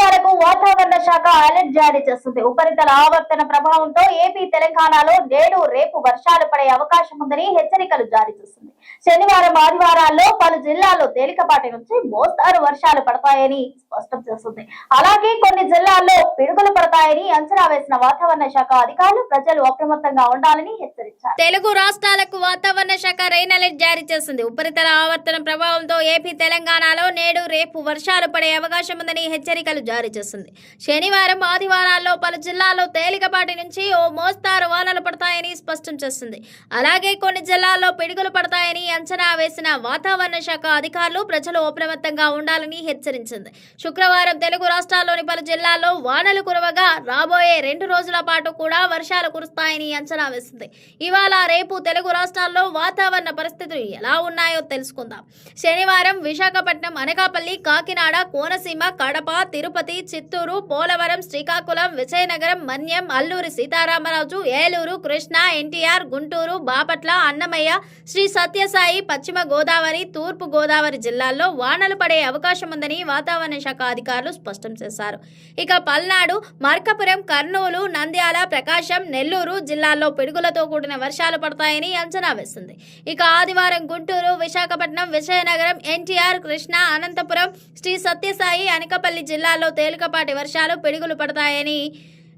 రాష్ట్రాలకు వాతావరణ శాఖ అలర్ట్ జారీ చేస్తుంది. ఉపరితల ఆవర్తన ప్రభావంతో ఏపీ, తెలంగాణలో నేడు, రేపు వర్షాలు పడే అవకాశం ఉందని హెచ్చరికలు జారీ చేస్తుంది. శనివారం, ఆదివారాల్లో పలు జిల్లాల్లో తేలికపాటి నుంచి మోస్తారు వర్షాలు పడతాయని స్పష్టం చేస్తుంది. అలాగే కొన్ని జిల్లాల్లో పిడుగులు పడతాయని అంచనా వేసిన వాతావరణ శాఖ అధికారులు ప్రజలు అప్రమత్తంగా ఉండాలని హెచ్చరించారు. తెలుగు రాష్ట్రాలకు వాతావరణ శాఖ రెయిన్ అలర్ట్ జారీ చేసింది. ఉపరితల ఆవర్తన ప్రభావంతో ఏపీ, తెలంగాణలో నేడు, రేపు వర్షాలు పడే అవకాశం ఉందని హెచ్చరికలు జారీ చేసింది. శనివారం, ఆదివారాల్లో పలు జిల్లాల్లో తేలికపాటి నుంచి ఓ మోస్తారు వానలు పడతాయని స్పష్టం చేసింది. అలాగే కొన్ని జిల్లాల్లో పిడుగులు పడతాయని అంచనా వేసిన వాతావరణ శాఖ అధికారులు ప్రజలు అప్రమత్తంగా ఉండాలని హెచ్చరించింది. శుక్రవారం తెలుగు రాష్ట్రాల్లోని పలు జిల్లాల్లో వానలు కురవగా రాబోయే 2 రోజుల పాటు కూడా వర్షాలు కురుస్తాయని అంచనా వేసింది. ఇవాళ, రేపు తెలుగు రాష్ట్రాల్లో వాతావరణ పరిస్థితులు ఎలా ఉన్నాయో తెలుసుకుందాం. శనివారం విశాఖపట్నం, అనకాపల్లి, కాకినాడ, కోనసీమ, కడప, తిరుపతి, చిత్తూరు, పోలవరం, శ్రీకాకుళం, విజయనగరం, మన్యం, అల్లూరి సీతారామరాజు, ఏలూరు, కృష్ణా, ఎన్టీఆర్, గుంటూరు, బాపట్ల, అన్నమయ్య, శ్రీ సత్యసాయి, పశ్చిమ గోదావరి, తూర్పు గోదావరి జిల్లాల్లో వానలు పడే అవకాశం ఉందని వాతావరణ శాఖ అధికారులు స్పష్టం చేశారు. ఇక పల్నాడు, మార్కాపురం, కర్నూలు, నంద్యాల, ప్రకాశం, నెల్లూరు జిల్లాల్లో పిడుగులతో కూడిన వర్షాలు పడతాయని అంచనా వేసింది. ఇక ఆదివారం గుంటూరు, విశాఖపట్నం, విజయనగరం, ఎన్టీఆర్, కృష్ణా, అనంతపురం, శ్రీ సత్యసాయి, అనకాపల్లి జిల్లాల్లో తేలికపాటి వర్షాలు, పిడుగులు పడతాయని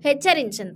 హెచ్చరించింది.